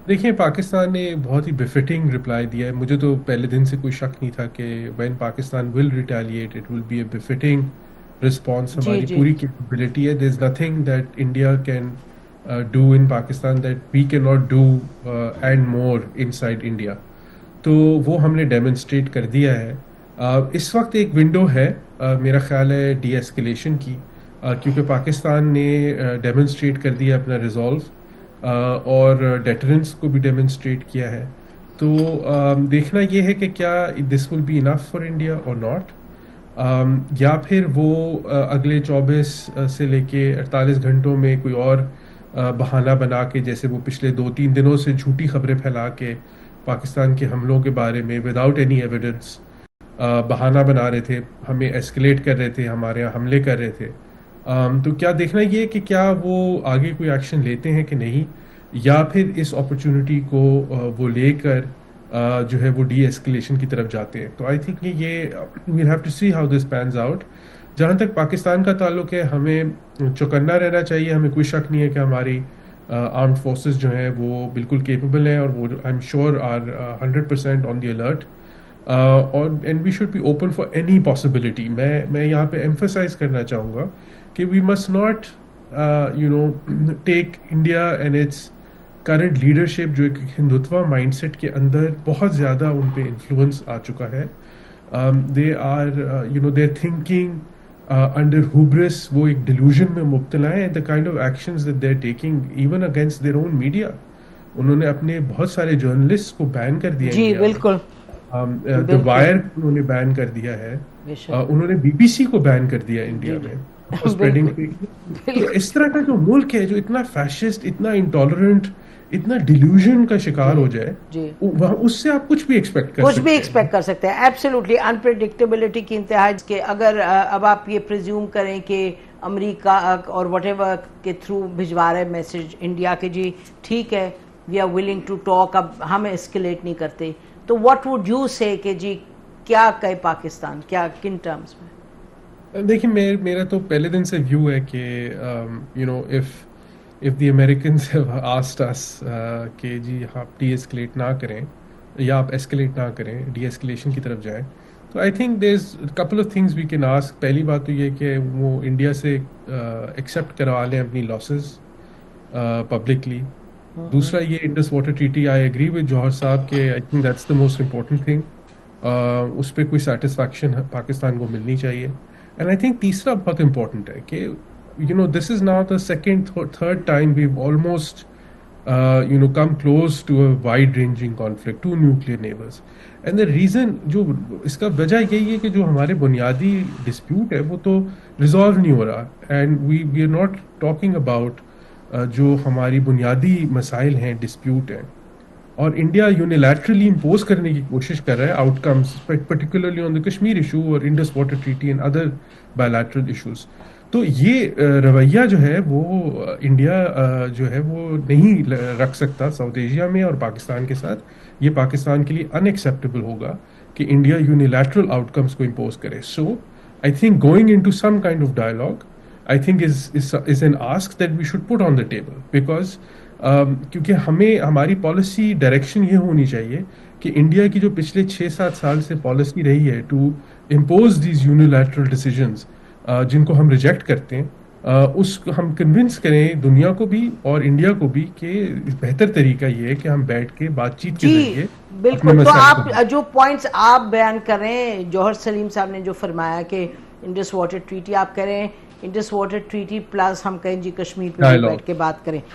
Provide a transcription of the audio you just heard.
دیکھیں پاکستان نے بہت ہی بefitting رپلائی دیا ہے. مجھے تو پہلے دن سے کوئی شک نہیں تھا کہ when Pakistan will retaliate it will be a befitting response. جی ہماری جی پوری capability ہے. There's nothing that India can do in Pakistan that we cannot do and more inside India. تو وہ ہم نے ڈیمونسٹریٹ کر دیا ہے. اس وقت ایک ونڈو ہے میرا خیال ہے ڈی ایسکلیشن کی, کیونکہ پاکستان نے ڈیمونسٹریٹ کر دیا اپنا ریزولو اور ڈیٹرنس کو بھی ڈیمونسٹریٹ کیا ہے. تو دیکھنا یہ ہے کہ کیا this will be enough for India or not, یا پھر وہ اگلے 24 سے لے کے 48 گھنٹوں میں کوئی اور بہانہ بنا کے, جیسے وہ پچھلے 2-3 دنوں سے جھوٹی خبریں پھیلا کے پاکستان کے حملوں کے بارے میں وداؤٹ اینی ایویڈنس بہانہ بنا رہے تھے, ہمیں ایسکلیٹ کر رہے تھے, ہمارے یہاں حملے کر رہے تھے. تو کیا دیکھنا یہ کہ کیا وہ آگے کوئی ایکشن لیتے ہیں کہ نہیں, یا پھر اس اپرچونٹی کو وہ لے کر جو ہے وہ ڈی ایسکلیشن کی طرف جاتے ہیں. تو آئی تھنک یہ we'll have to see how this pans out. جہاں تک پاکستان کا تعلق ہے, ہمیں چوکنا رہنا چاہیے. ہمیں کوئی شک نہیں ہے کہ ہماری آرمڈ فورسز جو ہیں وہ بالکل کیپیبل ہیں, اور وہ I am sure are 100% on the alert, اور and we should be open for any possibility. میں یہاں پہ ایمفسائز کرنا چاہوں گا کہ we must not take India and its current leadership جو ایک ہندوتوا مائنڈ سیٹ کے اندر بہت زیادہ ان پہ انفلوئنس آ چکا ہے. They are they are thinking under hubris, وہ ایک ڈیلوژن میں مبتلا ہیں. The kind of actions that they are taking even against their own media. انہوں نے اپنے بہت سارے جرنلسٹ کو بین کر دیا جی انڈیا میں. بالکل دا بالکل وائر انہوں نے بین کر دیا ہے, بے شک انہوں نے بی بی سی کو بین کر دیا انڈیا جی میں جی فار بالکل اسپریڈنگ فیک. تو بالکل اس طرح کا جو ملک ہے جو اتنا فیشسٹ, اتنا انٹالرنٹ, اتنا ڈیلوژن کا شکار جی ہو جائے, جی وہاں اس سے آپ کچھ بھی ایکسپیکٹ کر کچھ بھی سکتے ہیں. ایکسپیکٹ کر سکتے ہیں. ایبسلیوٹلی انپریڈکٹیبلٹی کی انتہا کہ اگر اب آپ یہ پریزیوم کریں کہ امریکہ اور وٹ ایور کے تھرو بھجوا رہے میسج انڈیا کے, جی ٹھیک ہے we are willing to talk, اب ہم اسکلیٹ نہیں کرتے, تو واٹ وڈ یو سے کہ جی کیا کہے پاکستان, کیا کن ٹرمز میں؟ دیکھیں میرا تو پہلے دن سے ویو ہے کہ if the Americans have asked us کہ جی آپ ڈی ایسکلیٹ نہ کریں یا آپ ایسکلیٹ نہ کریں, ڈی ایسکلیشن کی طرف جائیں, تو I think there is couple of things we can ask. پہلی بات تو یہ کہ وہ انڈیا سے ایکسیپٹ کروا لیں اپنی لاسز پبلکلی. دوسرا یہ Indus water treaty, I agree with Johar صاحب کہ I think that's the most important thing. اس پہ کوئی سیٹسفیکشن پاکستان کو ملنی چاہیے. اینڈ آئی تھنک تیسرا بہت امپورٹنٹ ہے کہ this is now the second third time we've almost come close to a wide ranging conflict, two nuclear neighbors. And the reason جو اس کا وجہ یہی ہے کہ جو ہمارے بنیادی ڈسپیوٹ ہے وہ تو ریزالو نہیں ہو رہا, and we are not talking about جو ہماری بنیادی مسائل ہیں, ڈسپیوٹ ہیں, اور انڈیا یونیلیٹرلی امپوز کرنے کی کوشش کر رہا ہے آؤٹ کمس, پرٹیکولرلی آن دا کشمیر ایشو اور Indus water treaty and other bilateral issues. تو یہ رویہ جو ہے وہ انڈیا جو ہے وہ نہیں رکھ سکتا ساؤتھ ایشیا میں اور پاکستان کے ساتھ. یہ پاکستان کے لیے ان ایکسیپٹیبل ہوگا کہ انڈیا یونیلیٹرل آؤٹ کمس کو امپوز کرے. So I think going into some kind of dialogue I think is an ask that we should put on the table, because کیونکہ ہماری پالیسی ڈائریکشن یہ ہونی چاہیے کہ انڈیا کی جو پچھلے 6-7 سال سے پالیسی رہی ہے to impose these unilateral decisions جن کو ہم ریجیکٹ کرتے ہیں, اس کو ہم کنونس کریں دنیا کو بھی اور انڈیا کو بھی کہ بہتر طریقہ یہ ہے کہ ہم بیٹھ کے بات چیت کے جی ذریعے اپنے بالکل. تو مسائل کو آپ جو پوائنٹس آپ بیان کر رہے ہیں, جوہر سلیم صاحب نے جو فرمایا کہ انڈس واٹر ٹریٹی, آپ کہہ رہے ہیں انڈس واٹر ٹریٹی پلس ہم کہیں جی کشمیر پہ بھی ڈائلاگ. بیٹھ کے بات کریں.